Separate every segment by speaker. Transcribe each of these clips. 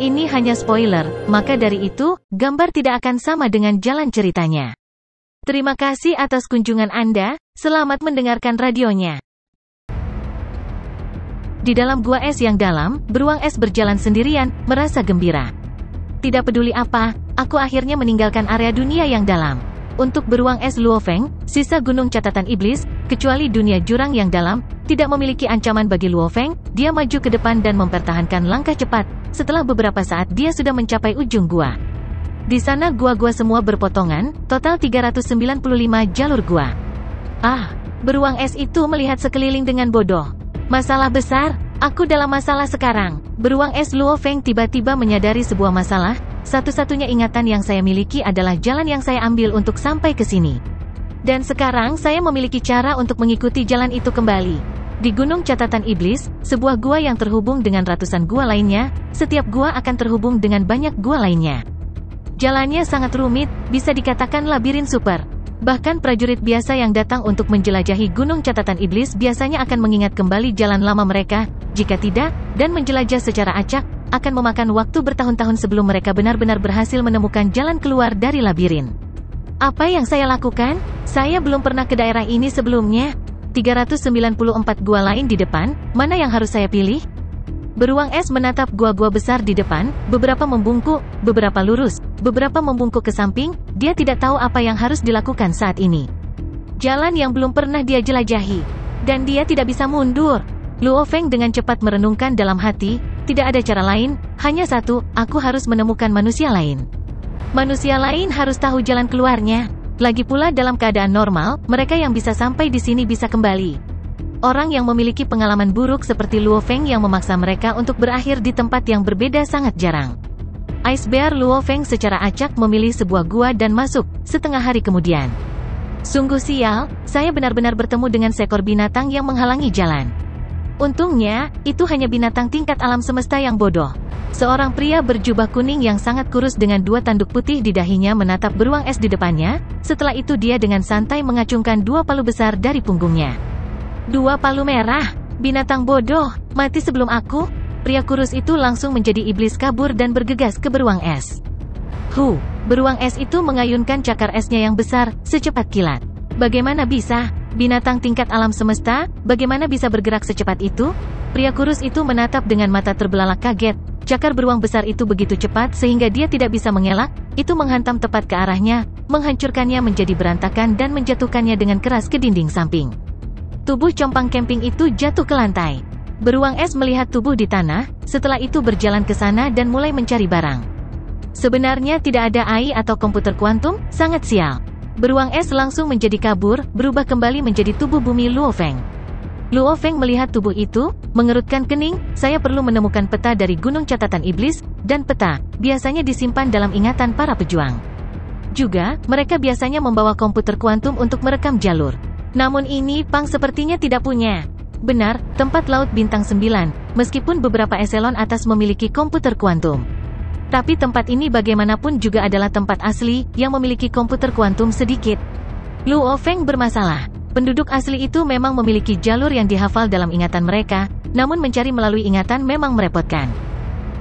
Speaker 1: Ini hanya spoiler, maka dari itu, gambar tidak akan sama dengan jalan ceritanya. Terima kasih atas kunjungan Anda, selamat mendengarkan radionya. Di dalam gua es yang dalam, beruang es berjalan sendirian, merasa gembira. Tidak peduli apa, aku akhirnya meninggalkan area dunia yang dalam. Untuk beruang es Luo Feng, sisa gunung catatan iblis, kecuali dunia jurang yang dalam, tidak memiliki ancaman bagi Luo Feng. Dia maju ke depan dan mempertahankan langkah cepat. Setelah beberapa saat dia sudah mencapai ujung gua. Di sana gua-gua semua berpotongan, total 395 jalur gua. Beruang es itu melihat sekeliling dengan bodoh. Masalah besar, aku dalam masalah sekarang. Beruang es Luo Feng tiba-tiba menyadari sebuah masalah. Satu-satunya ingatan yang saya miliki adalah jalan yang saya ambil untuk sampai ke sini. Dan sekarang saya memiliki cara untuk mengikuti jalan itu kembali. Di Gunung Catatan Iblis, sebuah gua yang terhubung dengan ratusan gua lainnya, setiap gua akan terhubung dengan banyak gua lainnya. Jalannya sangat rumit, bisa dikatakan labirin super. Bahkan prajurit biasa yang datang untuk menjelajahi Gunung Catatan Iblis biasanya akan mengingat kembali jalan lama mereka, jika tidak, dan menjelajah secara acak, akan memakan waktu bertahun-tahun sebelum mereka benar-benar berhasil menemukan jalan keluar dari labirin. Apa yang saya lakukan? Saya belum pernah ke daerah ini sebelumnya. 394 gua lain di depan, mana yang harus saya pilih? Beruang es menatap gua-gua besar di depan, beberapa membungkuk, beberapa lurus, beberapa membungkuk ke samping, dia tidak tahu apa yang harus dilakukan saat ini. Jalan yang belum pernah dia jelajahi. Dan dia tidak bisa mundur. Luo Feng dengan cepat merenungkan dalam hati, tidak ada cara lain, hanya satu, aku harus menemukan manusia lain. Manusia lain harus tahu jalan keluarnya. Lagi pula dalam keadaan normal, mereka yang bisa sampai di sini bisa kembali. Orang yang memiliki pengalaman buruk seperti Luo Feng yang memaksa mereka untuk berakhir di tempat yang berbeda sangat jarang. Ice Bear Luo Feng secara acak memilih sebuah gua dan masuk, setengah hari kemudian. Sungguh sial, saya benar-benar bertemu dengan seekor binatang yang menghalangi jalan. Untungnya, itu hanya binatang tingkat alam semesta yang bodoh. Seorang pria berjubah kuning yang sangat kurus dengan dua tanduk putih di dahinya menatap beruang es di depannya, setelah itu dia dengan santai mengacungkan dua palu besar dari punggungnya. Dua palu merah, binatang bodoh, mati sebelum aku. Pria kurus itu langsung menjadi iblis kabur dan bergegas ke beruang es. Beruang es itu mengayunkan cakar esnya yang besar, secepat kilat. Bagaimana bisa? Binatang tingkat alam semesta, bagaimana bisa bergerak secepat itu? Pria kurus itu menatap dengan mata terbelalak kaget. Cakar beruang besar itu begitu cepat sehingga dia tidak bisa mengelak, itu menghantam tepat ke arahnya, menghancurkannya menjadi berantakan dan menjatuhkannya dengan keras ke dinding samping. Tubuh compang camping itu jatuh ke lantai. Beruang es melihat tubuh di tanah, setelah itu berjalan ke sana dan mulai mencari barang. Sebenarnya tidak ada AI atau komputer kuantum, sangat sial. Beruang es langsung menjadi kabur, berubah kembali menjadi tubuh bumi Luo Feng. Luo Feng melihat tubuh itu, mengerutkan kening, saya perlu menemukan peta dari Gunung Catatan Iblis, dan peta, biasanya disimpan dalam ingatan para pejuang. Juga, mereka biasanya membawa komputer kuantum untuk merekam jalur. Namun ini, Pang sepertinya tidak punya. Benar, tempat Laut Bintang 9, meskipun beberapa eselon atas memiliki komputer kuantum. Tapi tempat ini bagaimanapun juga adalah tempat asli, yang memiliki komputer kuantum sedikit. Luo Feng bermasalah. Penduduk asli itu memang memiliki jalur yang dihafal dalam ingatan mereka, namun mencari melalui ingatan memang merepotkan.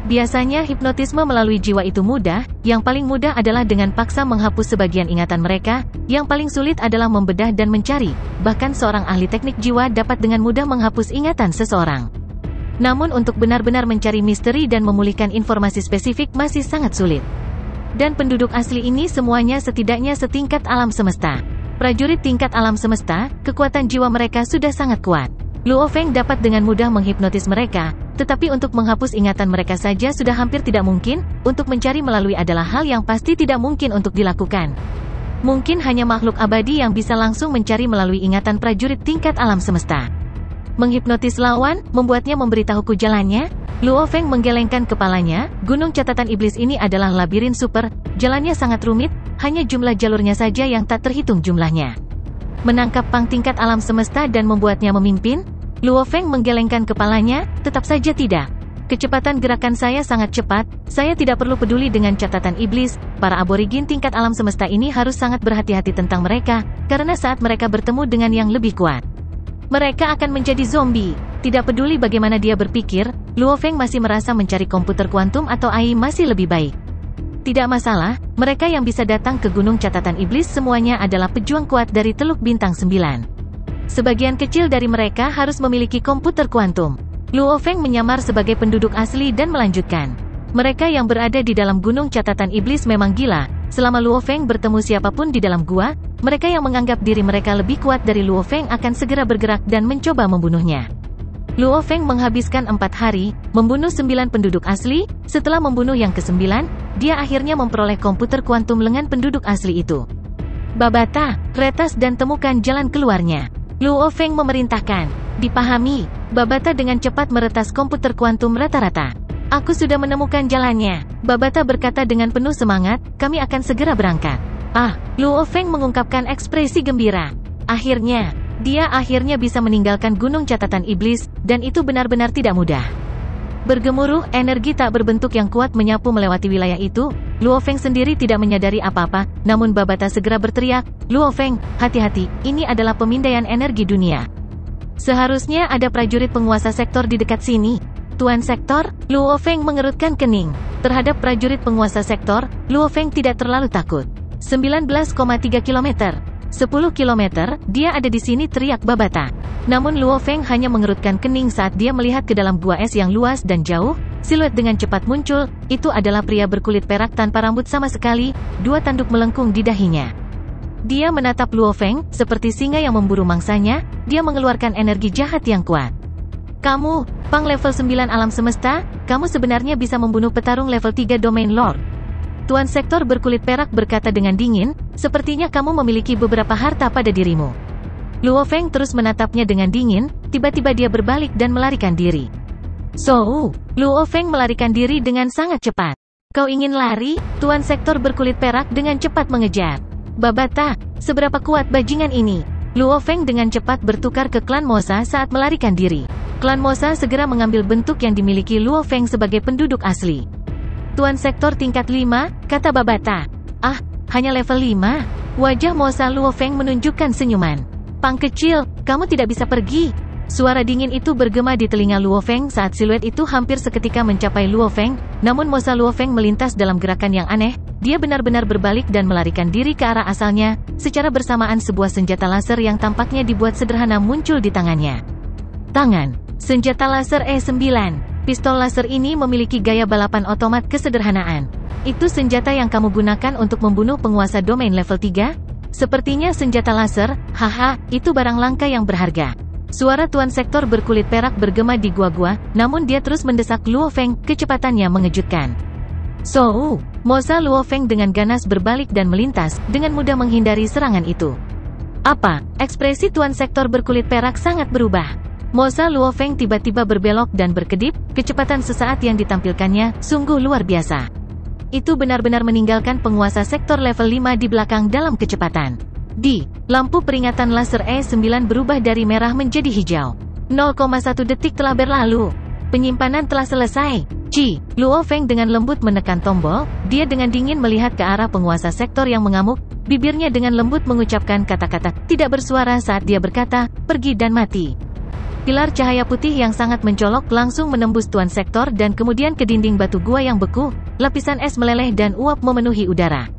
Speaker 1: Biasanya hipnotisme melalui jiwa itu mudah, yang paling mudah adalah dengan paksa menghapus sebagian ingatan mereka, yang paling sulit adalah membedah dan mencari, bahkan seorang ahli teknik jiwa dapat dengan mudah menghapus ingatan seseorang. Namun untuk benar-benar mencari misteri dan memulihkan informasi spesifik masih sangat sulit. Dan penduduk asli ini semuanya setidaknya setingkat alam semesta. Prajurit tingkat alam semesta, kekuatan jiwa mereka sudah sangat kuat. Luo Feng dapat dengan mudah menghipnotis mereka, tetapi untuk menghapus ingatan mereka saja sudah hampir tidak mungkin, untuk mencari melalui adalah hal yang pasti tidak mungkin untuk dilakukan. Mungkin hanya makhluk abadi yang bisa langsung mencari melalui ingatan prajurit tingkat alam semesta. Menghipnotis lawan, membuatnya memberitahuku jalannya. Luo Feng menggelengkan kepalanya, Gunung Catatan Iblis ini adalah labirin super, jalannya sangat rumit, hanya jumlah jalurnya saja yang tak terhitung jumlahnya. Menangkap Pang tingkat alam semesta dan membuatnya memimpin? Luo Feng menggelengkan kepalanya, tetap saja tidak. Kecepatan gerakan saya sangat cepat, saya tidak perlu peduli dengan catatan iblis, para aborigin tingkat alam semesta ini harus sangat berhati-hati tentang mereka, karena saat mereka bertemu dengan yang lebih kuat. mereka akan menjadi zombie. Tidak peduli bagaimana dia berpikir, Luo Feng masih merasa mencari komputer kuantum atau AI masih lebih baik. Tidak masalah, mereka yang bisa datang ke Gunung Catatan Iblis semuanya adalah pejuang kuat dari Teluk Bintang 9. Sebagian kecil dari mereka harus memiliki komputer kuantum. Luo Feng menyamar sebagai penduduk asli dan melanjutkan. Mereka yang berada di dalam Gunung Catatan Iblis memang gila. Selama Luo Feng bertemu siapapun di dalam gua, mereka yang menganggap diri mereka lebih kuat dari Luo Feng akan segera bergerak dan mencoba membunuhnya. Luo Feng menghabiskan 4 hari, membunuh 9 penduduk asli. Setelah membunuh yang ke-9, dia akhirnya memperoleh komputer kuantum lengan penduduk asli itu. Babata, retas dan temukan jalan keluarnya. Luo Feng memerintahkan. Dipahami. Babata dengan cepat meretas komputer kuantum rata-rata. Aku sudah menemukan jalannya. Babata berkata dengan penuh semangat, kami akan segera berangkat. Luo Feng mengungkapkan ekspresi gembira. Akhirnya, dia akhirnya bisa meninggalkan Gunung Catatan Iblis, dan itu benar-benar tidak mudah. Bergemuruh, energi tak berbentuk yang kuat menyapu melewati wilayah itu. Luo Feng sendiri tidak menyadari apa-apa, namun Babata segera berteriak, Luo Feng, hati-hati, ini adalah pemindaian energi dunia. Seharusnya ada prajurit penguasa sektor di dekat sini. Tuan Sektor, Luo Feng mengerutkan kening. Terhadap prajurit penguasa sektor, Luo Feng tidak terlalu takut. 19,3 km. 10 km, dia ada di sini, teriak Babata. Namun Luo Feng hanya mengerutkan kening saat dia melihat ke dalam gua es yang luas dan jauh. Siluet dengan cepat muncul, itu adalah pria berkulit perak tanpa rambut sama sekali, 2 tanduk melengkung di dahinya. Dia menatap Luo Feng, seperti singa yang memburu mangsanya, dia mengeluarkan energi jahat yang kuat. Kamu, Pang level 9 alam semesta, kamu sebenarnya bisa membunuh petarung level 3 domain lord. Tuan Sektor berkulit perak berkata dengan dingin, sepertinya kamu memiliki beberapa harta pada dirimu. Luo Feng terus menatapnya dengan dingin, tiba-tiba dia berbalik dan melarikan diri. Luo Feng melarikan diri dengan sangat cepat. Kau ingin lari? Tuan Sektor berkulit perak dengan cepat mengejar. Babata, seberapa kuat bajingan ini? Luo Feng dengan cepat bertukar ke klan Mosa saat melarikan diri. Klan Mosa segera mengambil bentuk yang dimiliki Luo Feng sebagai penduduk asli. Tuan Sektor tingkat 5, kata Babata. Hanya level 5? Wajah Mosa Luo Feng menunjukkan senyuman. Pang kecil, kamu tidak bisa pergi. Suara dingin itu bergema di telinga Luo Feng saat siluet itu hampir seketika mencapai Luo Feng, namun Mosa Luo Feng melintas dalam gerakan yang aneh, dia benar-benar berbalik dan melarikan diri ke arah asalnya, secara bersamaan sebuah senjata laser yang tampaknya dibuat sederhana muncul di tangannya. Senjata laser E9. Pistol laser ini memiliki gaya balapan otomat kesederhanaan. Itu senjata yang kamu gunakan untuk membunuh penguasa domain level 3? Sepertinya senjata laser, itu barang langka yang berharga. Suara Tuan Sektor berkulit perak bergema di gua-gua, namun dia terus mendesak Luo Feng, kecepatannya mengejutkan. Mosa Luo Feng dengan ganas berbalik dan melintas, dengan mudah menghindari serangan itu. Ekspresi Tuan Sektor berkulit perak sangat berubah. Mosa Luo Feng tiba-tiba berbelok dan berkedip, kecepatan sesaat yang ditampilkannya, sungguh luar biasa. Itu benar-benar meninggalkan penguasa sektor level 5 di belakang dalam kecepatan. Lampu peringatan laser E9 berubah dari merah menjadi hijau. 0,1 detik telah berlalu. Penyimpanan telah selesai. Luo Feng dengan lembut menekan tombol, dia dengan dingin melihat ke arah penguasa sektor yang mengamuk, bibirnya dengan lembut mengucapkan kata-kata tidak bersuara saat dia berkata, pergi dan mati. Pilar cahaya putih yang sangat mencolok langsung menembus Tuan Sektor dan kemudian ke dinding batu gua yang beku, lapisan es meleleh dan uap memenuhi udara.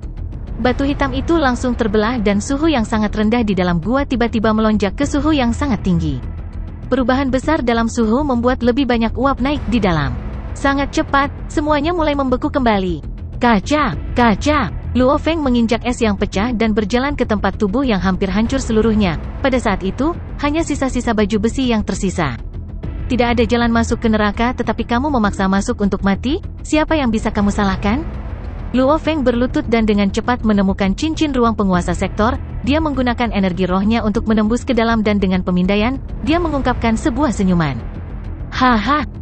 Speaker 1: Batu hitam itu langsung terbelah dan suhu yang sangat rendah di dalam gua tiba-tiba melonjak ke suhu yang sangat tinggi. Perubahan besar dalam suhu membuat lebih banyak uap naik di dalam. Sangat cepat, semuanya mulai membeku kembali. Kaca! Luo Feng menginjak es yang pecah dan berjalan ke tempat tubuh yang hampir hancur seluruhnya. Pada saat itu, hanya sisa-sisa baju besi yang tersisa. Tidak ada jalan masuk ke neraka tetapi kamu memaksa masuk untuk mati, siapa yang bisa kamu salahkan? Luo Feng berlutut dan dengan cepat menemukan cincin ruang penguasa sektor, dia menggunakan energi rohnya untuk menembus ke dalam dan dengan pemindaian, dia mengungkapkan sebuah senyuman.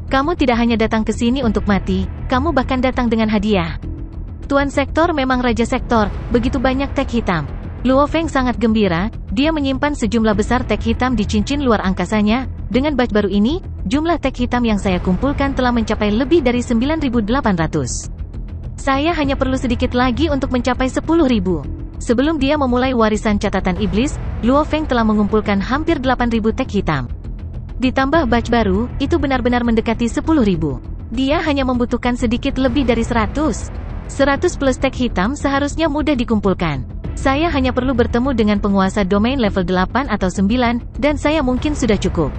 Speaker 1: Kamu tidak hanya datang ke sini untuk mati, kamu bahkan datang dengan hadiah. Tuan Sektor memang Raja Sektor, begitu banyak tag hitam. Luo Feng sangat gembira, dia menyimpan sejumlah besar tag hitam di cincin luar angkasanya. Dengan batch baru ini, jumlah tag hitam yang saya kumpulkan telah mencapai lebih dari 9.800. Saya hanya perlu sedikit lagi untuk mencapai 10.000. Sebelum dia memulai warisan catatan iblis, Luo Feng telah mengumpulkan hampir 8.000 tag hitam. Ditambah batch baru, itu benar-benar mendekati 10.000. Dia hanya membutuhkan sedikit lebih dari 100. 100 plus tag hitam seharusnya mudah dikumpulkan. Saya hanya perlu bertemu dengan penguasa domain level 8 atau 9, dan saya mungkin sudah cukup.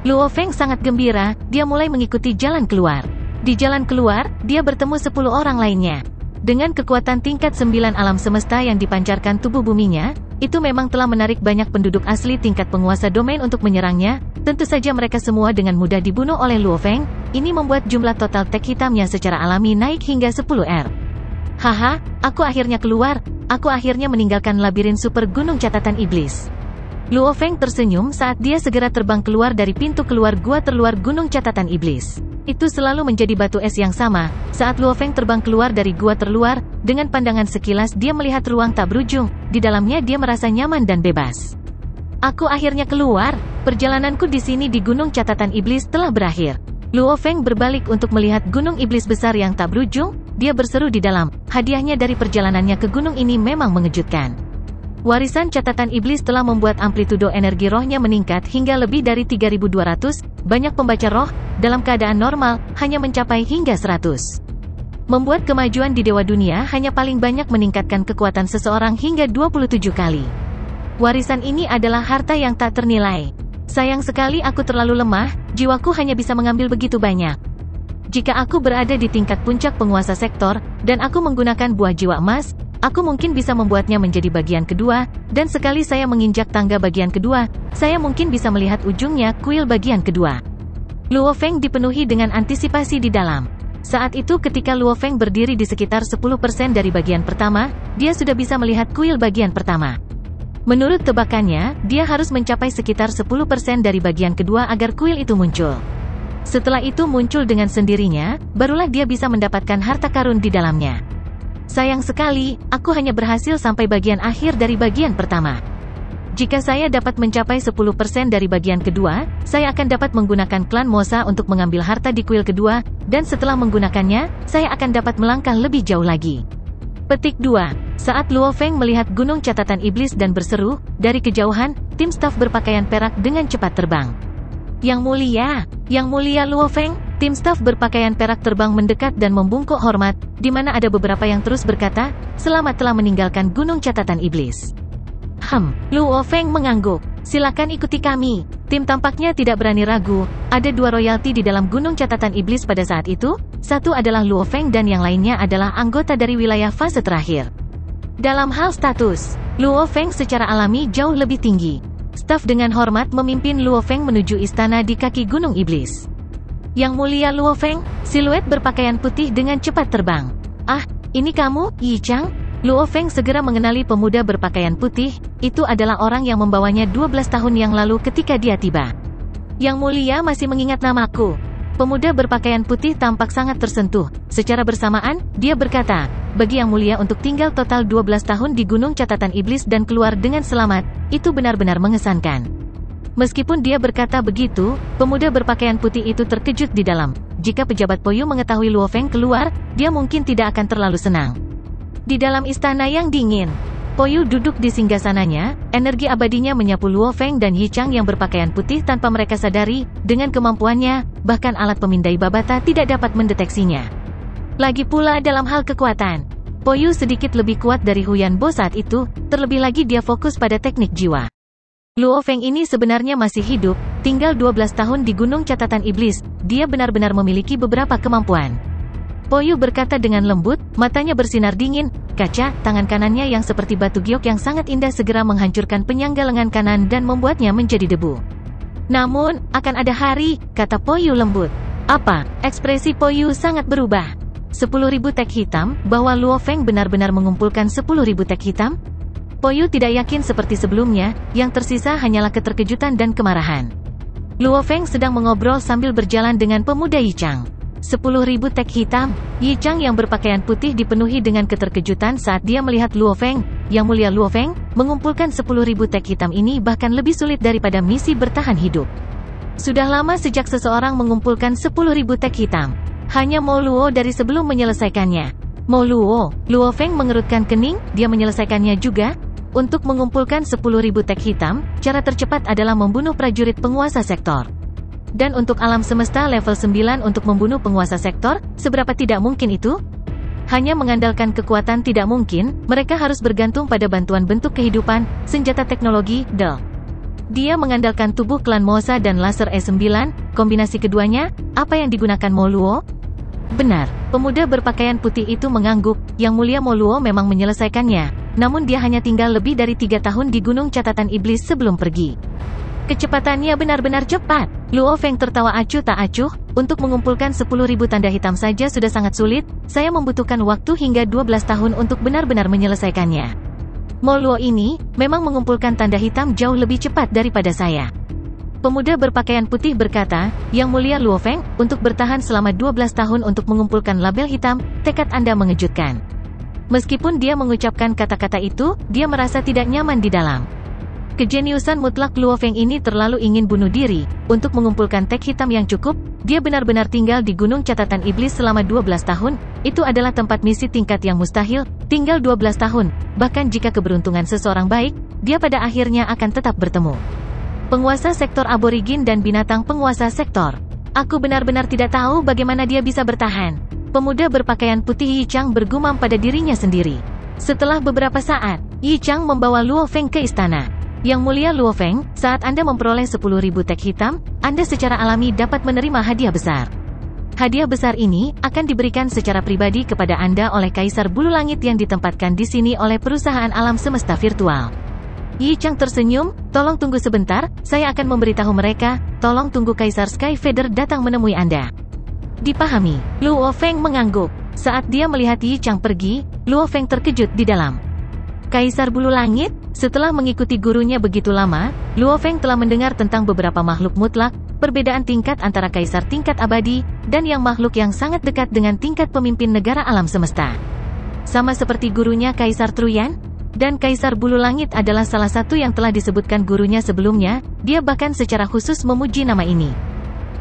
Speaker 1: Luo Feng sangat gembira, dia mulai mengikuti jalan keluar. Di jalan keluar, dia bertemu 10 orang lainnya. Dengan kekuatan tingkat 9 alam semesta yang dipancarkan tubuh buminya, itu memang telah menarik banyak penduduk asli tingkat penguasa domain untuk menyerangnya. Tentu saja mereka semua dengan mudah dibunuh oleh Luo Feng. Ini membuat jumlah total tag hitamnya secara alami naik hingga 10R. Haha, aku akhirnya keluar, aku akhirnya meninggalkan labirin super gunung catatan iblis. Luo Feng tersenyum saat dia segera terbang keluar dari pintu keluar gua terluar gunung catatan iblis. Itu selalu menjadi batu es yang sama, saat Luo Feng terbang keluar dari gua terluar, dengan pandangan sekilas dia melihat ruang tak berujung, di dalamnya dia merasa nyaman dan bebas. Aku akhirnya keluar, perjalananku di sini di gunung catatan iblis telah berakhir. Luo Feng berbalik untuk melihat gunung iblis besar yang tak berujung, dia berseru di dalam, hadiahnya dari perjalanannya ke gunung ini memang mengejutkan. Warisan catatan iblis telah membuat amplitudo energi rohnya meningkat hingga lebih dari 3.200, banyak pembaca roh, dalam keadaan normal, hanya mencapai hingga 100. Membuat kemajuan di Dewa Dunia hanya paling banyak meningkatkan kekuatan seseorang hingga 27 kali. Warisan ini adalah harta yang tak ternilai. Sayang sekali aku terlalu lemah, jiwaku hanya bisa mengambil begitu banyak. Jika aku berada di tingkat puncak penguasa sektor, dan aku menggunakan buah jiwa emas, aku mungkin bisa membuatnya menjadi bagian kedua, dan sekali saya menginjak tangga bagian kedua, saya mungkin bisa melihat ujungnya kuil bagian kedua. Luo Feng dipenuhi dengan antisipasi di dalam. Saat itu ketika Luo Feng berdiri di sekitar 10% dari bagian pertama, dia sudah bisa melihat kuil bagian pertama. Menurut tebakannya, dia harus mencapai sekitar 10% dari bagian kedua agar kuil itu muncul. Setelah itu muncul dengan sendirinya, barulah dia bisa mendapatkan harta karun di dalamnya. Sayang sekali, aku hanya berhasil sampai bagian akhir dari bagian pertama. Jika saya dapat mencapai 10% dari bagian kedua, saya akan dapat menggunakan klan Mosa untuk mengambil harta di kuil kedua, dan setelah menggunakannya, saya akan dapat melangkah lebih jauh lagi. Petik 2. Saat Luo Feng melihat gunung catatan iblis dan berseru, dari kejauhan, tim staf berpakaian perak dengan cepat terbang. Yang mulia Luo Feng, tim staf berpakaian perak terbang mendekat dan membungkuk hormat, di mana ada beberapa yang terus berkata, selamat telah meninggalkan gunung catatan iblis. Luo Feng mengangguk. Silakan ikuti kami. Tim tampaknya tidak berani ragu. Ada 2 royalti di dalam gunung catatan iblis pada saat itu. Satu adalah Luo Feng dan yang lainnya adalah anggota dari wilayah fase terakhir. Dalam hal status, Luo Feng secara alami jauh lebih tinggi. Staf dengan hormat memimpin Luo Feng menuju istana di kaki gunung iblis. Yang mulia Luo Feng, siluet berpakaian putih dengan cepat terbang. Ah, ini kamu, Yi Chang? Luo Feng segera mengenali pemuda berpakaian putih, itu adalah orang yang membawanya 12 tahun yang lalu ketika dia tiba. Yang mulia masih mengingat namaku. Pemuda berpakaian putih tampak sangat tersentuh. Secara bersamaan, dia berkata, bagi yang mulia untuk tinggal total 12 tahun di gunung catatan iblis dan keluar dengan selamat, itu benar-benar mengesankan. Meskipun dia berkata begitu, pemuda berpakaian putih itu terkejut di dalam. Jika pejabat Poyu mengetahui Luo Feng keluar, dia mungkin tidak akan terlalu senang. Di dalam istana yang dingin, Poyu duduk di singgasananya, energi abadinya menyapu Luo Feng dan Yi Chang yang berpakaian putih tanpa mereka sadari, dengan kemampuannya, bahkan alat pemindai babata tidak dapat mendeteksinya. Lagi pula dalam hal kekuatan, Poyu sedikit lebih kuat dari Huyan Bo saat itu, terlebih lagi dia fokus pada teknik jiwa. Luo Feng ini sebenarnya masih hidup, tinggal 12 tahun di gunung catatan iblis, dia benar-benar memiliki beberapa kemampuan. Poyu berkata dengan lembut, matanya bersinar dingin, kaca, tangan kanannya yang seperti batu giok yang sangat indah segera menghancurkan penyangga lengan kanan dan membuatnya menjadi debu. Namun, akan ada hari, kata Poyu lembut. Apa? Ekspresi Poyu sangat berubah. 10.000 tag hitam, bahwa Luo Feng benar-benar mengumpulkan 10.000 tag hitam? Poyu tidak yakin seperti sebelumnya, yang tersisa hanyalah keterkejutan dan kemarahan. Luo Feng sedang mengobrol sambil berjalan dengan pemuda Yi Chang. 10.000 tag hitam. Yi Chang yang berpakaian putih dipenuhi dengan keterkejutan saat dia melihat Luo Feng. Yang mulia Luo Feng, mengumpulkan 10.000 tag hitam ini bahkan lebih sulit daripada misi bertahan hidup. Sudah lama sejak seseorang mengumpulkan 10.000 tag hitam. Hanya Mo Luo dari sebelum menyelesaikannya. Mo Luo. Luo Feng mengerutkan kening, dia menyelesaikannya juga. Untuk mengumpulkan 10.000 tag hitam, cara tercepat adalah membunuh prajurit penguasa sektor. Dan untuk alam semesta level 9 untuk membunuh penguasa sektor, seberapa tidak mungkin itu? Hanya mengandalkan kekuatan tidak mungkin, mereka harus bergantung pada bantuan bentuk kehidupan, senjata teknologi, Dia mengandalkan tubuh klan Mosa dan laser E9, kombinasi keduanya, apa yang digunakan Mo Luo? Benar, pemuda berpakaian putih itu mengangguk, Yang Mulia Mo Luo memang menyelesaikannya, namun dia hanya tinggal lebih dari 3 tahun di Gunung Catatan Iblis sebelum pergi. Kecepatannya benar-benar cepat. Luo Feng tertawa acuh tak acuh, untuk mengumpulkan 10.000 tanda hitam saja sudah sangat sulit, saya membutuhkan waktu hingga 12 tahun untuk benar-benar menyelesaikannya. Mo Luo ini, memang mengumpulkan tanda hitam jauh lebih cepat daripada saya. Pemuda berpakaian putih berkata, Yang Mulia Luo Feng, untuk bertahan selama 12 tahun untuk mengumpulkan label hitam, tekad Anda mengejutkan. Meskipun dia mengucapkan kata-kata itu, dia merasa tidak nyaman di dalam. Kejeniusan mutlak Luo Feng ini terlalu ingin bunuh diri. Untuk mengumpulkan tag hitam yang cukup, dia benar-benar tinggal di Gunung Catatan Iblis selama 12 tahun, itu adalah tempat misi tingkat yang mustahil, tinggal 12 tahun, bahkan jika keberuntungan seseorang baik, dia pada akhirnya akan tetap bertemu. Penguasa sektor aborigin dan binatang penguasa sektor. Aku benar-benar tidak tahu bagaimana dia bisa bertahan. Pemuda berpakaian putih Yi Chang bergumam pada dirinya sendiri. Setelah beberapa saat, Yi Chang membawa Luo Feng ke istana. Yang Mulia Luo Feng, saat Anda memperoleh 10.000 tag hitam, Anda secara alami dapat menerima hadiah besar. Hadiah besar ini akan diberikan secara pribadi kepada Anda oleh Kaisar Bulu Langit yang ditempatkan di sini oleh perusahaan alam semesta virtual. Yi Chang tersenyum, tolong tunggu sebentar, saya akan memberitahu mereka, tolong tunggu Kaisar Sky Feather datang menemui Anda. Dipahami, Luo Feng mengangguk. Saat dia melihat Yi Chang pergi, Luo Feng terkejut di dalam. Kaisar Bulu Langit, setelah mengikuti gurunya begitu lama, Luo Feng telah mendengar tentang beberapa makhluk mutlak, perbedaan tingkat antara Kaisar tingkat abadi, dan yang makhluk yang sangat dekat dengan tingkat pemimpin negara alam semesta. Sama seperti gurunya Kaisar Truyan, dan Kaisar Bulu Langit adalah salah satu yang telah disebutkan gurunya sebelumnya, dia bahkan secara khusus memuji nama ini.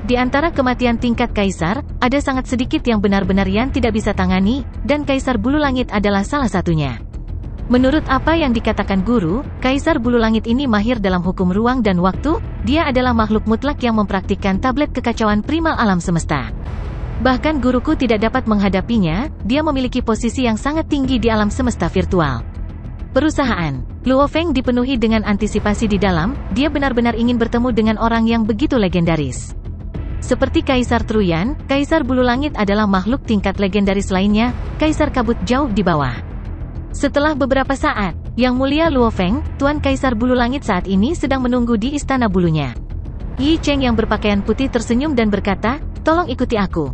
Speaker 1: Di antara kematian tingkat Kaisar, ada sangat sedikit yang benar-benar Yan tidak bisa tangani, dan Kaisar Bulu Langit adalah salah satunya. Menurut apa yang dikatakan guru, Kaisar Bulu Langit ini mahir dalam hukum ruang dan waktu, dia adalah makhluk mutlak yang mempraktikkan tablet kekacauan primal alam semesta. Bahkan guruku tidak dapat menghadapinya, dia memiliki posisi yang sangat tinggi di alam semesta virtual. Perusahaan Luo Feng dipenuhi dengan antisipasi di dalam, dia benar-benar ingin bertemu dengan orang yang begitu legendaris. Seperti Kaisar Truyan, Kaisar Bulu Langit adalah makhluk tingkat legendaris lainnya, Kaisar Kabut jauh di bawah. Setelah beberapa saat, Yang Mulia Luo Feng, Tuan Kaisar Bulu Langit saat ini sedang menunggu di istana bulunya. Yi Cheng yang berpakaian putih tersenyum dan berkata, tolong ikuti aku.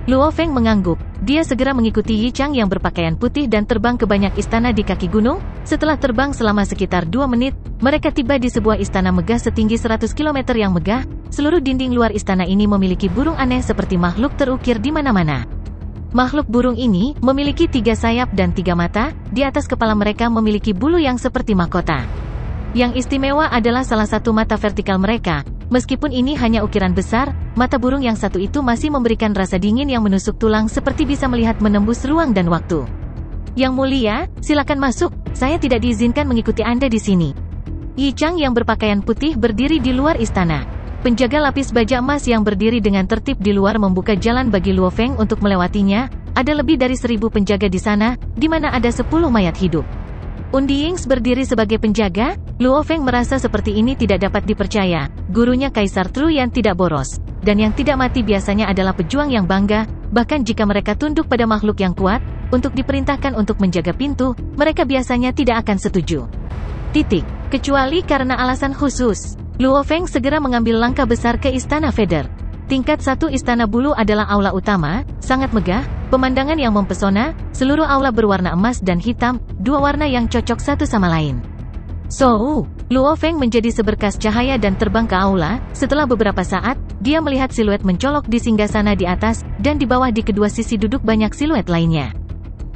Speaker 1: Luo Feng mengangguk. Dia segera mengikuti Yi Chang yang berpakaian putih dan terbang ke banyak istana di kaki gunung. Setelah terbang selama sekitar 2 menit, mereka tiba di sebuah istana megah setinggi 100 km yang megah. Seluruh dinding luar istana ini memiliki burung aneh seperti makhluk terukir di mana-mana. Makhluk burung ini memiliki 3 sayap dan 3 mata, di atas kepala mereka memiliki bulu yang seperti mahkota. Yang istimewa adalah salah satu mata vertikal mereka. Meskipun ini hanya ukiran besar, mata burung yang satu itu masih memberikan rasa dingin yang menusuk tulang seperti bisa melihat menembus ruang dan waktu. Yang Mulia, silakan masuk, saya tidak diizinkan mengikuti Anda di sini. Yi Chang yang berpakaian putih berdiri di luar istana. Penjaga lapis baja emas yang berdiri dengan tertib di luar membuka jalan bagi Luo Feng untuk melewatinya. Ada lebih dari 1.000 penjaga di sana, di mana ada 10 mayat hidup. Undi Yings berdiri sebagai penjaga. Luo Feng merasa seperti ini tidak dapat dipercaya. Gurunya Kaisar Truyan tidak boros, dan yang tidak mati biasanya adalah pejuang yang bangga. Bahkan jika mereka tunduk pada makhluk yang kuat, untuk diperintahkan untuk menjaga pintu, mereka biasanya tidak akan setuju. Kecuali karena alasan khusus. Luo Feng segera mengambil langkah besar ke Istana Feather. Tingkat 1 Istana Bulu adalah aula utama, sangat megah, pemandangan yang mempesona, seluruh aula berwarna emas dan hitam, 2 warna yang cocok satu sama lain. Luo Feng menjadi seberkas cahaya dan terbang ke aula. Setelah beberapa saat, dia melihat siluet mencolok di singgasana di atas, dan di bawah di kedua sisi duduk banyak siluet lainnya.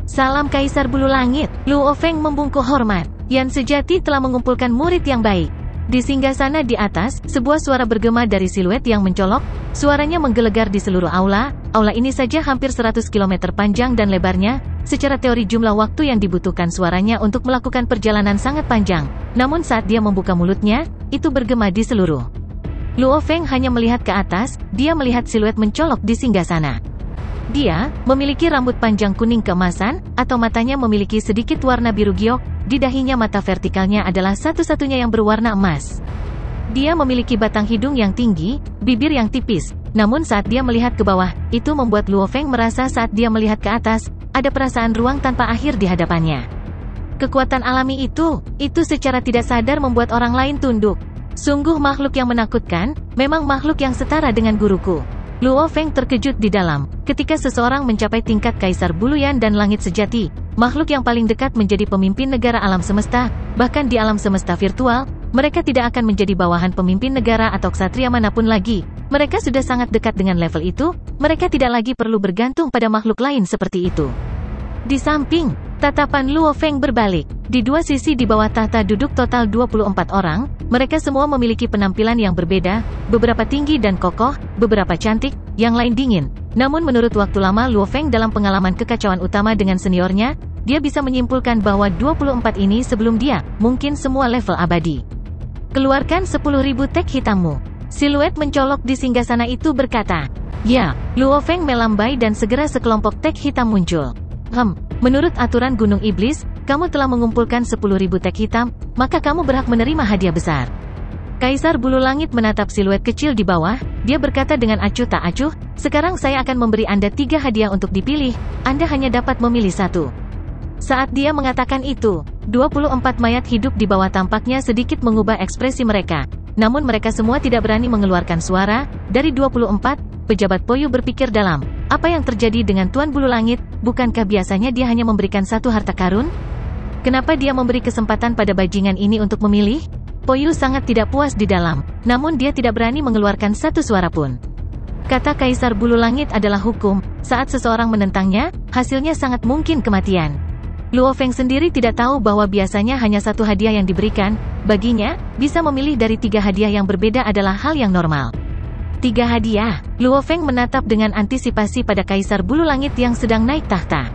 Speaker 1: Salam Kaisar Bulu Langit. Luo Feng membungkuk hormat. Yan sejati telah mengumpulkan murid yang baik. Di singgasana di atas, sebuah suara bergema dari siluet yang mencolok. Suaranya menggelegar di seluruh aula. Aula ini saja hampir 100 km panjang dan lebarnya. Secara teori jumlah waktu yang dibutuhkan suaranya untuk melakukan perjalanan sangat panjang. Namun saat dia membuka mulutnya, itu bergema di seluruh. Luo Feng hanya melihat ke atas, dia melihat siluet mencolok di singgasana. Dia memiliki rambut panjang kuning keemasan, atau matanya memiliki sedikit warna biru giok. Di dahinya mata vertikalnya adalah satu-satunya yang berwarna emas. Dia memiliki batang hidung yang tinggi, bibir yang tipis. Namun saat dia melihat ke bawah, itu membuat Luo Feng merasa saat dia melihat ke atas, ada perasaan ruang tanpa akhir di hadapannya. Kekuatan alami itu secara tidak sadar membuat orang lain tunduk. Sungguh makhluk yang menakutkan, memang makhluk yang setara dengan guruku. Luo Feng terkejut di dalam, ketika seseorang mencapai tingkat Kaisar Buluyan dan Langit Sejati, makhluk yang paling dekat menjadi pemimpin negara alam semesta, bahkan di alam semesta virtual, mereka tidak akan menjadi bawahan pemimpin negara atau ksatria manapun lagi. Mereka sudah sangat dekat dengan level itu, mereka tidak lagi perlu bergantung pada makhluk lain seperti itu. Di samping, tatapan Luo Feng berbalik. Di dua sisi di bawah tahta duduk total 24 orang, mereka semua memiliki penampilan yang berbeda, beberapa tinggi dan kokoh, beberapa cantik, yang lain dingin. Namun menurut waktu lama Luo Feng dalam pengalaman kekacauan utama dengan seniornya, dia bisa menyimpulkan bahwa 24 ini sebelum dia, mungkin semua level abadi. Keluarkan 10.000 tek hitammu. Siluet mencolok di singgasana itu berkata. Ya, Luo Feng melambai dan segera sekelompok tek hitam muncul. Menurut aturan Gunung Iblis, kamu telah mengumpulkan 10.000 tek hitam, maka kamu berhak menerima hadiah besar. Kaisar Bulu Langit menatap siluet kecil di bawah, dia berkata dengan acuh tak acuh, sekarang saya akan memberi Anda 3 hadiah untuk dipilih, Anda hanya dapat memilih 1. Saat dia mengatakan itu, 24 mayat hidup di bawah tampaknya sedikit mengubah ekspresi mereka. Namun mereka semua tidak berani mengeluarkan suara. Dari 24, pejabat Poyu berpikir dalam, apa yang terjadi dengan Tuan Bulu Langit? Bukankah biasanya dia hanya memberikan 1 harta karun? Kenapa dia memberi kesempatan pada bajingan ini untuk memilih? Poyu sangat tidak puas di dalam, namun dia tidak berani mengeluarkan 1 suara pun. Kata Kaisar Bulu Langit adalah hukum, saat seseorang menentangnya, hasilnya sangat mungkin kematian. Luo Feng sendiri tidak tahu bahwa biasanya hanya 1 hadiah yang diberikan, baginya, bisa memilih dari 3 hadiah yang berbeda adalah hal yang normal. 3 hadiah. Luo Feng menatap dengan antisipasi pada Kaisar Bulu Langit yang sedang naik tahta.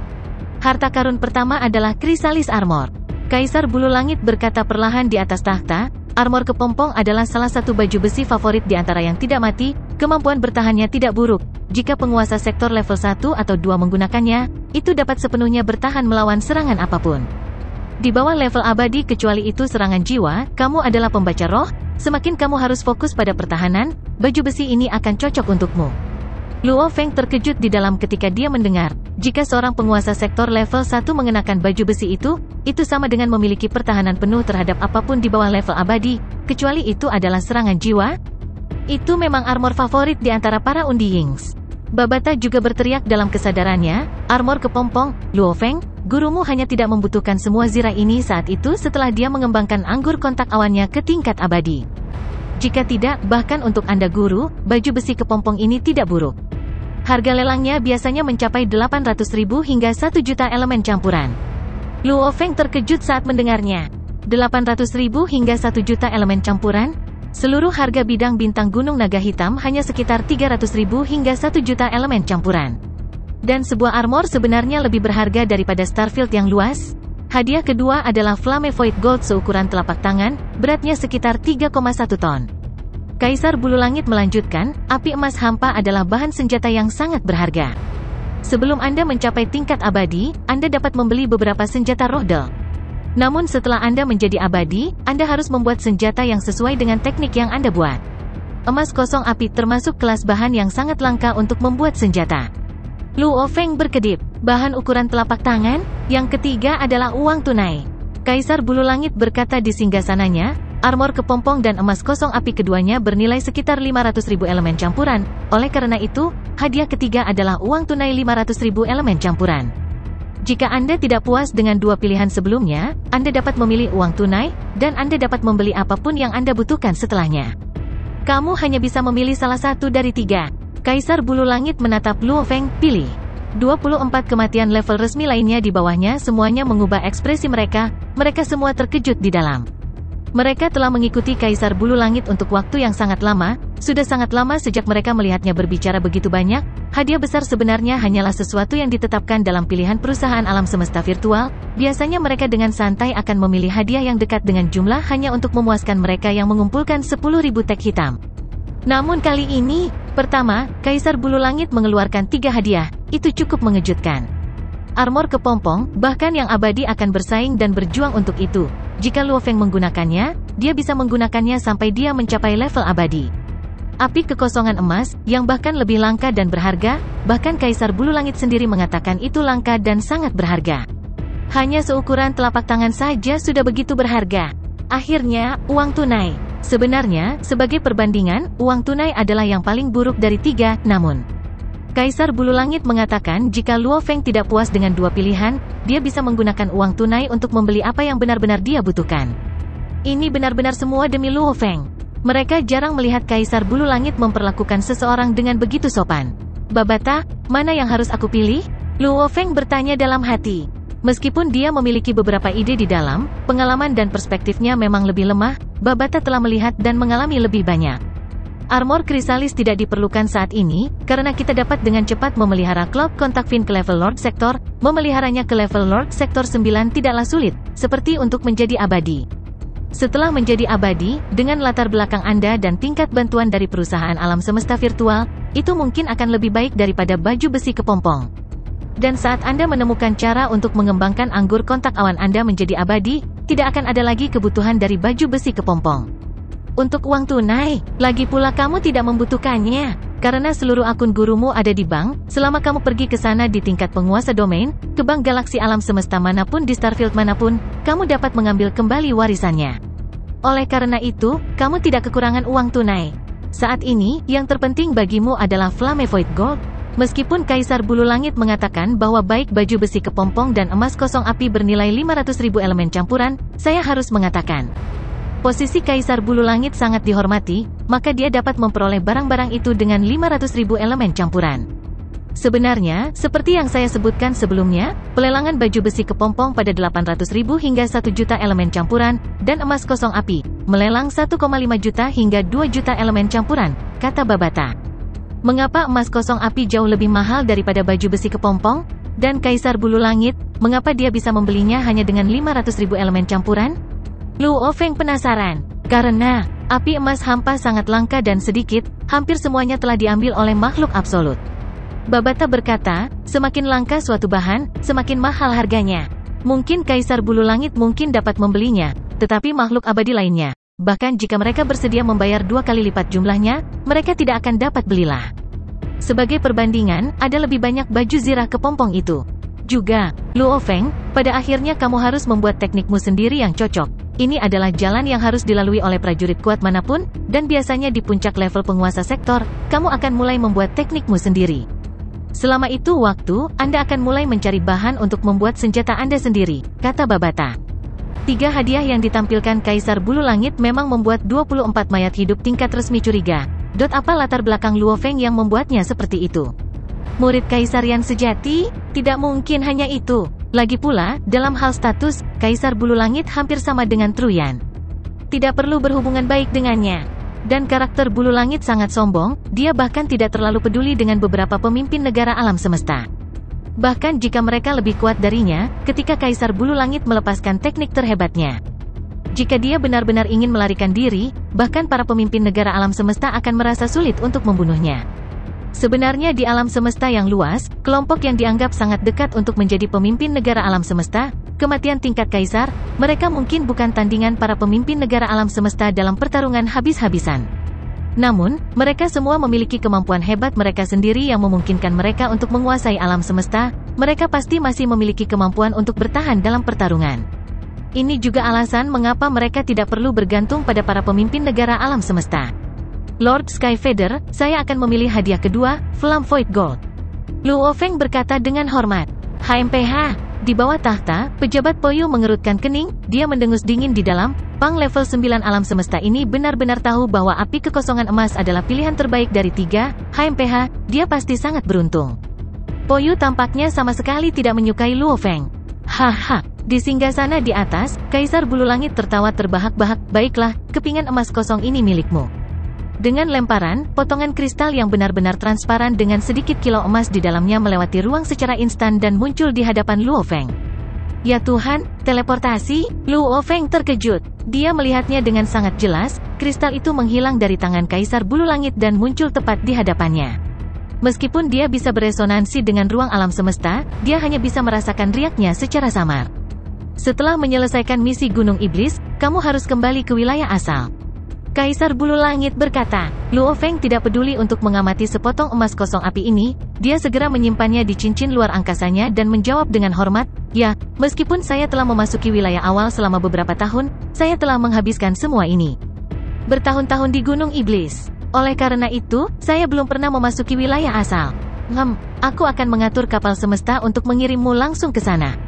Speaker 1: Harta karun pertama adalah Chrysalis Armor. Kaisar Bulu Langit berkata perlahan di atas tahta, armor kepompong adalah salah satu baju besi favorit di antara yang tidak mati, kemampuan bertahannya tidak buruk. Jika penguasa sektor level 1 atau 2 menggunakannya, itu dapat sepenuhnya bertahan melawan serangan apapun. Di bawah level abadi kecuali itu serangan jiwa, kamu adalah pembaca roh, semakin kamu harus fokus pada pertahanan, baju besi ini akan cocok untukmu. Luo Feng terkejut di dalam ketika dia mendengar, jika seorang penguasa sektor level 1 mengenakan baju besi itu sama dengan memiliki pertahanan penuh terhadap apapun di bawah level abadi, kecuali itu adalah serangan jiwa. Itu memang armor favorit di antara para undi Yings. Babata juga berteriak dalam kesadarannya, armor kepompong, Luo Feng, gurumu hanya tidak membutuhkan semua zirah ini saat itu setelah dia mengembangkan anggur kontak awannya ke tingkat abadi. Jika tidak, bahkan untuk Anda guru, baju besi kepompong ini tidak buruk. Harga lelangnya biasanya mencapai 800.000 hingga 1 juta elemen campuran. Luo Feng terkejut saat mendengarnya. 800.000 hingga 1 juta elemen campuran? Seluruh harga bidang bintang Gunung Naga Hitam hanya sekitar 300.000 hingga 1 juta elemen campuran. Dan sebuah armor sebenarnya lebih berharga daripada Starfield yang luas. Hadiah kedua adalah Flame Void Gold seukuran telapak tangan, beratnya sekitar 3,1 ton. Kaisar Bulu Langit melanjutkan, api emas hampa adalah bahan senjata yang sangat berharga. Sebelum Anda mencapai tingkat abadi, Anda dapat membeli beberapa senjata rohdel. Namun setelah Anda menjadi abadi, Anda harus membuat senjata yang sesuai dengan teknik yang Anda buat. Emas kosong api termasuk kelas bahan yang sangat langka untuk membuat senjata. Luo Feng berkedip. Bahan ukuran telapak tangan. Yang ketiga adalah uang tunai. Kaisar Bulu Langit berkata di singgasananya, armor kepompong dan emas kosong api keduanya bernilai sekitar 500.000 elemen campuran. Oleh karena itu, hadiah ketiga adalah uang tunai 500.000 elemen campuran. Jika Anda tidak puas dengan 2 pilihan sebelumnya, Anda dapat memilih uang tunai, dan Anda dapat membeli apapun yang Anda butuhkan setelahnya. Kamu hanya bisa memilih salah satu dari 3. Kaisar Bulu Langit menatap Luo Feng, pilih. 24 kematian level resmi lainnya di bawahnya semuanya mengubah ekspresi mereka semua terkejut di dalam. Mereka telah mengikuti Kaisar Bulu Langit untuk waktu yang sangat lama, sudah sangat lama sejak mereka melihatnya berbicara begitu banyak. Hadiah besar sebenarnya hanyalah sesuatu yang ditetapkan dalam pilihan perusahaan alam semesta virtual. Biasanya mereka dengan santai akan memilih hadiah yang dekat dengan jumlah hanya untuk memuaskan mereka yang mengumpulkan 10.000 tag hitam. Namun kali ini, pertama, Kaisar Bulu Langit mengeluarkan 3 hadiah, itu cukup mengejutkan. Armor kepompong, bahkan yang abadi akan bersaing dan berjuang untuk itu. Jika Luo Feng menggunakannya, dia bisa menggunakannya sampai dia mencapai level abadi. Api kekosongan emas, yang bahkan lebih langka dan berharga, bahkan Kaisar Bulu Langit sendiri mengatakan itu langka dan sangat berharga. Hanya seukuran telapak tangan saja sudah begitu berharga. Akhirnya, uang tunai. Sebenarnya, sebagai perbandingan, uang tunai adalah yang paling buruk dari 3, namun Kaisar Bulu Langit mengatakan jika Luo Feng tidak puas dengan 2 pilihan, dia bisa menggunakan uang tunai untuk membeli apa yang benar-benar dia butuhkan. Ini benar-benar semua demi Luo Feng. Mereka jarang melihat Kaisar Bulu Langit memperlakukan seseorang dengan begitu sopan. Babata, mana yang harus aku pilih? Luo Feng bertanya dalam hati. Meskipun dia memiliki beberapa ide di dalam, pengalaman dan perspektifnya memang lebih lemah, Babata telah melihat dan mengalami lebih banyak. Armor krisalis tidak diperlukan saat ini, karena kita dapat dengan cepat memelihara Cloud Contact Fin ke level Lord Sektor. Memeliharanya ke level Lord Sektor 9 tidaklah sulit, seperti untuk menjadi abadi. Setelah menjadi abadi, dengan latar belakang Anda dan tingkat bantuan dari perusahaan alam semesta virtual, itu mungkin akan lebih baik daripada baju besi kepompong. Dan saat Anda menemukan cara untuk mengembangkan anggur kontak awan Anda menjadi abadi, tidak akan ada lagi kebutuhan dari baju besi kepompong. Untuk uang tunai, lagi pula kamu tidak membutuhkannya, karena seluruh akun gurumu ada di bank. Selama kamu pergi ke sana di tingkat penguasa domain, ke bank galaksi alam semesta manapun di Starfield manapun, kamu dapat mengambil kembali warisannya. Oleh karena itu, kamu tidak kekurangan uang tunai. Saat ini, yang terpenting bagimu adalah Flame Void Gold. Meskipun Kaisar Bulu Langit mengatakan bahwa baik baju besi kepompong dan emas kosong api bernilai 500.000 elemen campuran, saya harus mengatakan posisi Kaisar Bulu Langit sangat dihormati, maka dia dapat memperoleh barang-barang itu dengan 500.000 elemen campuran. Sebenarnya, seperti yang saya sebutkan sebelumnya, pelelangan baju besi kepompong pada 800.000 hingga 1 juta elemen campuran, dan emas kosong api, melelang 1,5 juta hingga 2 juta elemen campuran, kata Babata. Mengapa emas kosong api jauh lebih mahal daripada baju besi kepompong? Dan Kaisar Bulu Langit, mengapa dia bisa membelinya hanya dengan 500.000 elemen campuran? Luo Feng penasaran, karena api emas hampa sangat langka dan sedikit, hampir semuanya telah diambil oleh makhluk absolut. Babata berkata, semakin langka suatu bahan, semakin mahal harganya. Mungkin Kaisar Bulu Langit mungkin dapat membelinya, tetapi makhluk abadi lainnya, bahkan jika mereka bersedia membayar 2 kali lipat jumlahnya, mereka tidak akan dapat belilah. Sebagai perbandingan, ada lebih banyak baju zirah kepompong itu. Juga, Luo Feng, pada akhirnya kamu harus membuat teknikmu sendiri yang cocok. Ini adalah jalan yang harus dilalui oleh prajurit kuat manapun, dan biasanya di puncak level penguasa sektor, kamu akan mulai membuat teknikmu sendiri. Selama itu waktu, Anda akan mulai mencari bahan untuk membuat senjata Anda sendiri, kata Babata. 3 hadiah yang ditampilkan Kaisar Bulu Langit memang membuat 24 mayat hidup tingkat resmi curiga. Apa latar belakang Luo Feng yang membuatnya seperti itu? Murid Kaisar yang sejati? Tidak mungkin hanya itu. Lagi pula, dalam hal status, Kaisar Bulu Langit hampir sama dengan Truyan. Tidak perlu berhubungan baik dengannya. Dan karakter Bulu Langit sangat sombong, dia bahkan tidak terlalu peduli dengan beberapa pemimpin negara alam semesta. Bahkan jika mereka lebih kuat darinya, ketika Kaisar Bulu Langit melepaskan teknik terhebatnya. Jika dia benar-benar ingin melarikan diri, bahkan para pemimpin negara alam semesta akan merasa sulit untuk membunuhnya. Sebenarnya di alam semesta yang luas, kelompok yang dianggap sangat dekat untuk menjadi pemimpin negara alam semesta, kematian tingkat kaisar, mereka mungkin bukan tandingan para pemimpin negara alam semesta dalam pertarungan habis-habisan. Namun, mereka semua memiliki kemampuan hebat mereka sendiri yang memungkinkan mereka untuk menguasai alam semesta, mereka pasti masih memiliki kemampuan untuk bertahan dalam pertarungan. Ini juga alasan mengapa mereka tidak perlu bergantung pada para pemimpin negara alam semesta. Lord Skyfeather, saya akan memilih hadiah kedua, Flame Void Gold. Luo Feng berkata dengan hormat. HMPH, di bawah tahta, pejabat Poyu mengerutkan kening, dia mendengus dingin di dalam, Pang level 9 alam semesta ini benar-benar tahu bahwa api kekosongan emas adalah pilihan terbaik dari 3, HMPH, dia pasti sangat beruntung. Poyu tampaknya sama sekali tidak menyukai Luo Feng. Haha, Di singgasana di atas, Kaisar Bulu Langit tertawa terbahak-bahak, "Baiklah, kepingan emas kosong ini milikmu." Dengan lemparan, potongan kristal yang benar-benar transparan dengan sedikit kilo emas di dalamnya melewati ruang secara instan dan muncul di hadapan Luo Feng. "Ya Tuhan, teleportasi!" Luo Feng terkejut. Dia melihatnya dengan sangat jelas, kristal itu menghilang dari tangan Kaisar Bulu Langit dan muncul tepat di hadapannya. Meskipun dia bisa beresonansi dengan ruang alam semesta, dia hanya bisa merasakan riaknya secara samar. "Setelah menyelesaikan misi Gunung Iblis, kamu harus kembali ke wilayah asal," Kaisar Bulu Langit berkata. Luo Feng tidak peduli untuk mengamati sepotong emas kosong api ini, dia segera menyimpannya di cincin luar angkasanya dan menjawab dengan hormat, "Ya, meskipun saya telah memasuki wilayah awal selama beberapa tahun, saya telah menghabiskan semua ini bertahun-tahun di Gunung Iblis. Oleh karena itu, saya belum pernah memasuki wilayah asal. Aku akan mengatur kapal semesta untuk mengirimmu langsung ke sana."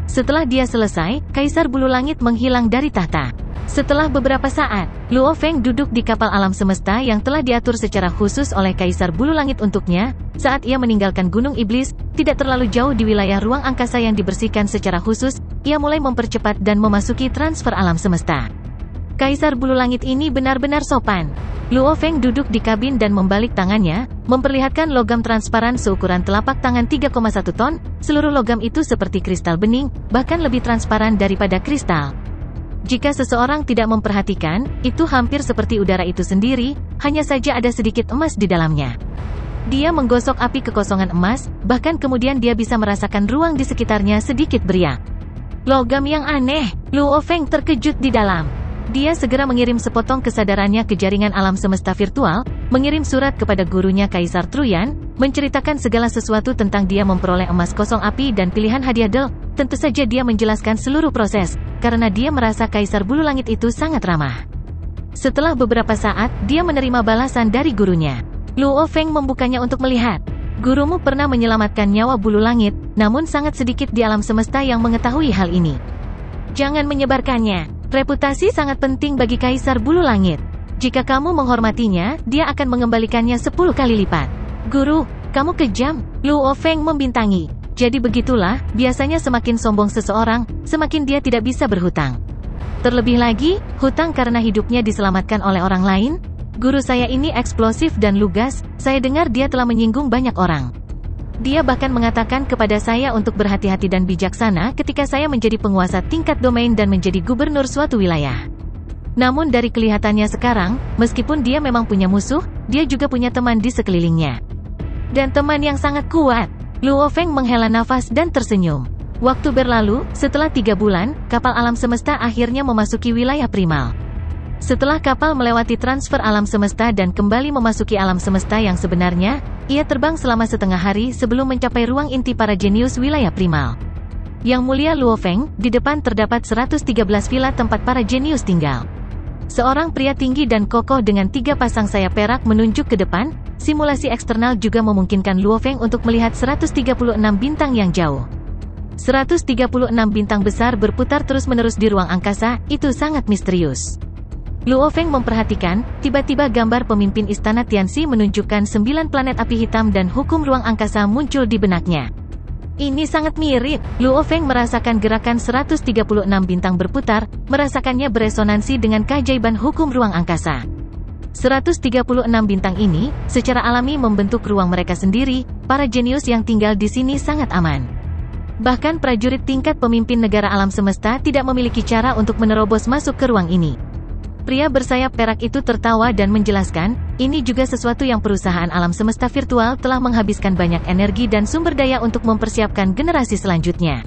Speaker 1: Setelah dia selesai, Kaisar Bulu Langit menghilang dari tahta. Setelah beberapa saat, Luo Feng duduk di kapal alam semesta yang telah diatur secara khusus oleh Kaisar Bulu Langit untuknya. Saat ia meninggalkan Gunung Iblis, tidak terlalu jauh di wilayah ruang angkasa yang dibersihkan secara khusus, ia mulai mempercepat dan memasuki transfer alam semesta. Kaisar Bulu Langit ini benar-benar sopan. Luo Feng duduk di kabin dan membalik tangannya, memperlihatkan logam transparan seukuran telapak tangan 3,1 ton, seluruh logam itu seperti kristal bening, bahkan lebih transparan daripada kristal. Jika seseorang tidak memperhatikan, itu hampir seperti udara itu sendiri, hanya saja ada sedikit emas di dalamnya. Dia menggosok api kekosongan emas, bahkan kemudian dia bisa merasakan ruang di sekitarnya sedikit beriak. "Logam yang aneh!" Luo Feng terkejut di dalam. Dia segera mengirim sepotong kesadarannya ke jaringan alam semesta virtual, mengirim surat kepada gurunya Kaisar Truyan, menceritakan segala sesuatu tentang dia memperoleh emas kosong api dan pilihan hadiah Del. Tentu saja dia menjelaskan seluruh proses, karena dia merasa Kaisar Bulu Langit itu sangat ramah. Setelah beberapa saat, dia menerima balasan dari gurunya. Luo Feng membukanya untuk melihat. "Gurumu pernah menyelamatkan nyawa Bulu Langit, namun sangat sedikit di alam semesta yang mengetahui hal ini. Jangan menyebarkannya. Reputasi sangat penting bagi Kaisar Bulu Langit. Jika kamu menghormatinya, dia akan mengembalikannya 10 kali lipat." "Guru, kamu kejam," Luo Feng membintangi. Jadi begitulah, biasanya semakin sombong seseorang, semakin dia tidak bisa berhutang. Terlebih lagi, hutang karena hidupnya diselamatkan oleh orang lain. "Guru saya ini eksplosif dan lugas, saya dengar dia telah menyinggung banyak orang. Dia bahkan mengatakan kepada saya untuk berhati-hati dan bijaksana ketika saya menjadi penguasa tingkat domain dan menjadi gubernur suatu wilayah. Namun dari kelihatannya sekarang, meskipun dia memang punya musuh, dia juga punya teman di sekelilingnya. Dan teman yang sangat kuat." Luo Feng menghela nafas dan tersenyum. Waktu berlalu, setelah 3 bulan, kapal alam semesta akhirnya memasuki wilayah primal. Setelah kapal melewati transfer alam semesta dan kembali memasuki alam semesta yang sebenarnya, ia terbang selama setengah hari sebelum mencapai ruang inti para jenius wilayah primal. Yang Mulia Luo Feng, di depan terdapat 113 villa tempat para jenius tinggal. Seorang pria tinggi dan kokoh dengan 3 pasang sayap perak menunjuk ke depan. Simulasi eksternal juga memungkinkan Luo Feng untuk melihat 136 bintang yang jauh. 136 bintang besar berputar terus-menerus di ruang angkasa, itu sangat misterius. Luo Feng memperhatikan, tiba-tiba gambar pemimpin istana Tianxi menunjukkan 9 planet api hitam dan hukum ruang angkasa muncul di benaknya. Ini sangat mirip. Luo Feng merasakan gerakan 136 bintang berputar, merasakannya beresonansi dengan keajaiban hukum ruang angkasa. 136 bintang ini, secara alami membentuk ruang mereka sendiri, para jenius yang tinggal di sini sangat aman. Bahkan prajurit tingkat pemimpin negara alam semesta tidak memiliki cara untuk menerobos masuk ke ruang ini. Pria bersayap perak itu tertawa dan menjelaskan, ini juga sesuatu yang perusahaan alam semesta virtual telah menghabiskan banyak energi dan sumber daya untuk mempersiapkan generasi selanjutnya.